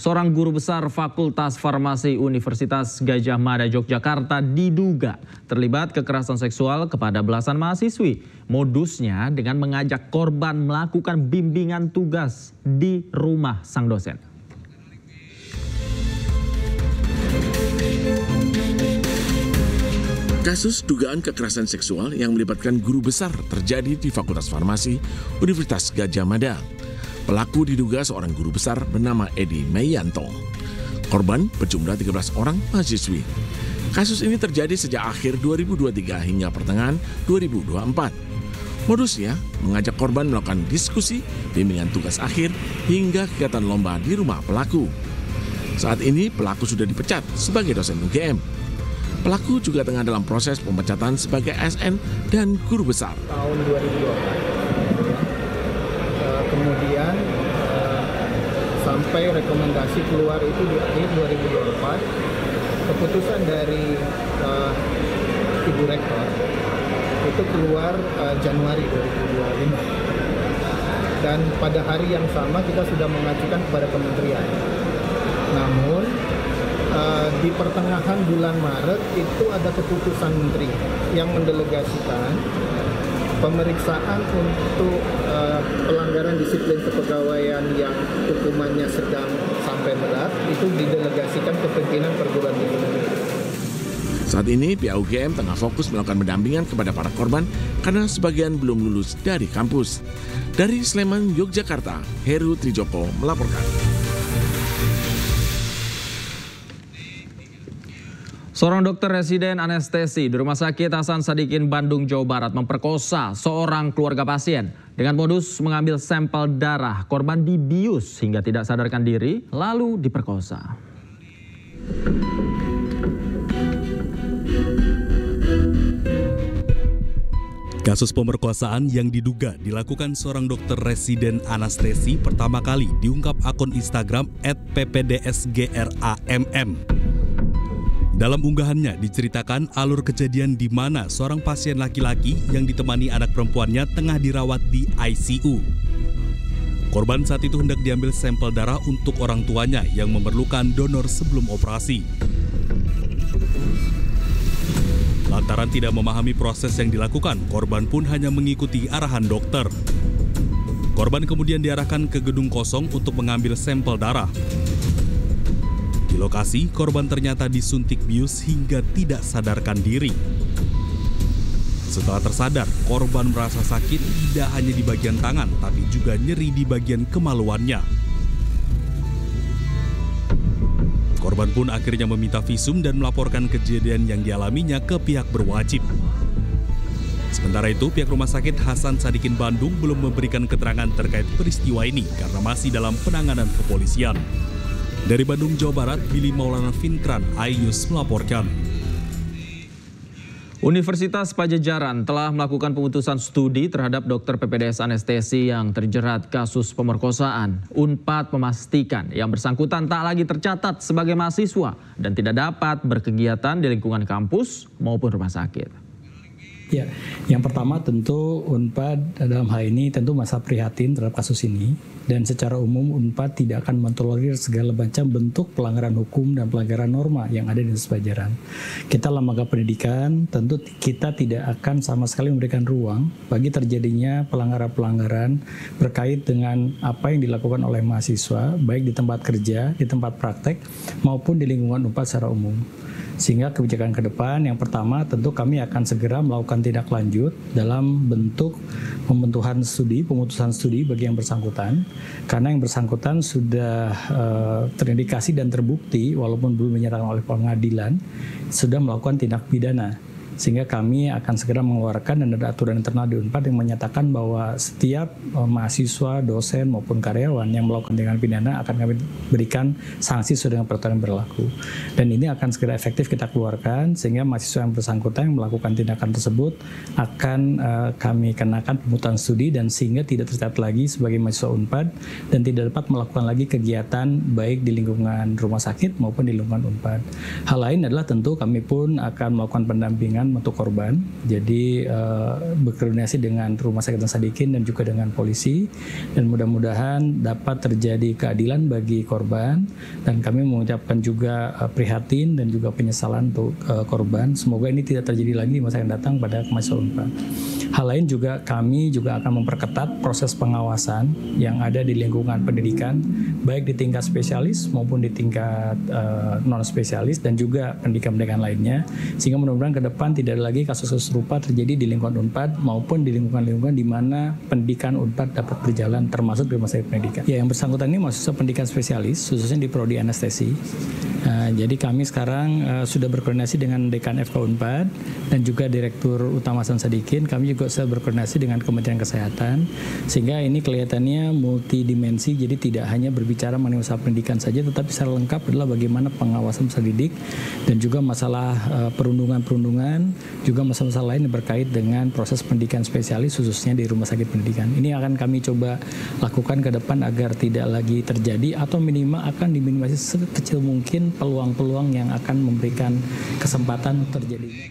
Seorang guru besar Fakultas Farmasi Universitas Gadjah Mada Yogyakarta diduga terlibat kekerasan seksual kepada belasan mahasiswi. Modusnya dengan mengajak korban melakukan bimbingan tugas di rumah sang dosen. Kasus dugaan kekerasan seksual yang melibatkan guru besar terjadi di Fakultas Farmasi Universitas Gadjah Mada. Pelaku diduga seorang guru besar bernama Edi Meyanto. Korban berjumlah 13 orang mahasiswi. Kasus ini terjadi sejak akhir 2023 hingga pertengahan 2024. Modusnya mengajak korban melakukan diskusi, bimbingan tugas akhir, hingga kegiatan lomba di rumah pelaku. Saat ini pelaku sudah dipecat sebagai dosen UGM. Pelaku juga tengah dalam proses pemecatan sebagai ASN dan guru besar. Tahun 2024. Kemudian sampai rekomendasi keluar itu di akhir 2024, keputusan dari Ibu Rektor itu keluar Januari 2025. Dan pada hari yang sama kita sudah mengajukan kepada kementerian. Namun di pertengahan bulan Maret itu ada keputusan menteri yang mendelegasikan pemeriksaan untuk pelanggaran disiplin kepegawaian yang hukumannya sedang sampai berat itu didelegasikan ke pimpinan perguruan tinggi. Saat ini pihak UGM tengah fokus melakukan pendampingan kepada para korban karena sebagian belum lulus dari kampus. Dari Sleman, Yogyakarta, Heru Trijoko melaporkan. Seorang dokter residen anestesi di Rumah Sakit Hasan Sadikin, Bandung, Jawa Barat memperkosa seorang keluarga pasien. Dengan modus mengambil sampel darah, korban dibius hingga tidak sadarkan diri, lalu diperkosa. Kasus pemerkosaan yang diduga dilakukan seorang dokter residen anestesi pertama kali diungkap akun Instagram @ppdsgramm. Dalam unggahannya diceritakan alur kejadian di mana seorang pasien laki-laki yang ditemani anak perempuannya tengah dirawat di ICU. Korban saat itu hendak diambil sampel darah untuk orang tuanya yang memerlukan donor sebelum operasi. Lantaran tidak memahami proses yang dilakukan, korban pun hanya mengikuti arahan dokter. Korban kemudian diarahkan ke gedung kosong untuk mengambil sampel darah. Di lokasi, korban ternyata disuntik bius hingga tidak sadarkan diri. Setelah tersadar, korban merasa sakit tidak hanya di bagian tangan, tapi juga nyeri di bagian kemaluannya. Korban pun akhirnya meminta visum dan melaporkan kejadian yang dialaminya ke pihak berwajib. Sementara itu, pihak Rumah Sakit Hasan Sadikin Bandung belum memberikan keterangan terkait peristiwa ini karena masih dalam penanganan kepolisian. Dari Bandung, Jawa Barat, Billy Maulana Finkran, iNews melaporkan. Universitas Pajajaran telah melakukan pemutusan studi terhadap dokter PPDS anestesi yang terjerat kasus pemerkosaan. Unpad memastikan yang bersangkutan tak lagi tercatat sebagai mahasiswa dan tidak dapat berkegiatan di lingkungan kampus maupun rumah sakit. Ya, yang pertama tentu Unpad dalam hal ini tentu masa prihatin terhadap kasus ini, dan secara umum Unpad tidak akan mentolerir segala macam bentuk pelanggaran hukum dan pelanggaran norma yang ada di Universitas Pajajaran. Kita lembaga pendidikan tentu kita tidak akan sama sekali memberikan ruang bagi terjadinya pelanggaran-pelanggaran berkait dengan apa yang dilakukan oleh mahasiswa, baik di tempat kerja, di tempat praktek, maupun di lingkungan Unpad secara umum. Sehingga kebijakan ke depan yang pertama tentu kami akan segera melakukan tindak lanjut dalam bentuk pembentukan studi, pemutusan studi bagi yang bersangkutan. Karena yang bersangkutan sudah terindikasi dan terbukti walaupun belum dinyatakan oleh pengadilan sudah melakukan tindak pidana. Sehingga kami akan segera mengeluarkan dan ada aturan internal di Unpad yang menyatakan bahwa setiap mahasiswa, dosen maupun karyawan yang melakukan tindakan pidana akan kami berikan sanksi sesuai dengan peraturan yang berlaku. Dan ini akan segera efektif kita keluarkan sehingga mahasiswa yang bersangkutan yang melakukan tindakan tersebut akan kami kenakan pemutusan studi dan sehingga tidak tercatat lagi sebagai mahasiswa Unpad dan tidak dapat melakukan lagi kegiatan baik di lingkungan rumah sakit maupun di lingkungan Unpad. Hal lain adalah tentu kami pun akan melakukan pendampingan perlindungan untuk korban. Jadi berkoordinasi dengan Rumah Sakit Sadikin dan juga dengan polisi, dan mudah-mudahan dapat terjadi keadilan bagi korban, dan kami mengucapkan juga prihatin dan juga penyesalan untuk korban. Semoga ini tidak terjadi lagi di masa yang datang pada mahasiswa Unpad. Hal lain juga, kami juga akan memperketat proses pengawasan yang ada di lingkungan pendidikan, baik di tingkat spesialis maupun di tingkat non spesialis dan juga pendidikan-pendidikan lainnya, sehingga mudah-mudahan ke depan tidak ada lagi kasus-kasus serupa terjadi di lingkungan Unpad maupun di lingkungan-lingkungan di mana pendidikan Unpad dapat berjalan, termasuk di rumah sakit pendidikan. Ya, yang bersangkutan ini mahasiswa pendidikan spesialis, khususnya di prodi anestesi. Jadi kami sekarang sudah berkoordinasi dengan Dekan FK Unpad dan juga Direktur Utama Hasan Sadikin. Kami juga sudah berkoordinasi dengan Kementerian Kesehatan, sehingga ini kelihatannya multidimensi. Jadi tidak hanya berbicara mengenai masalah pendidikan saja, tetapi secara lengkap adalah bagaimana pengawasan peserta didik dan juga masalah perundungan-perundungan, juga masalah-masalah lain yang berkait dengan proses pendidikan spesialis khususnya di rumah sakit pendidikan. Ini akan kami coba lakukan ke depan agar tidak lagi terjadi atau minimal akan diminimalisasi sekecil mungkin peluang-peluang yang akan memberikan kesempatan terjadi.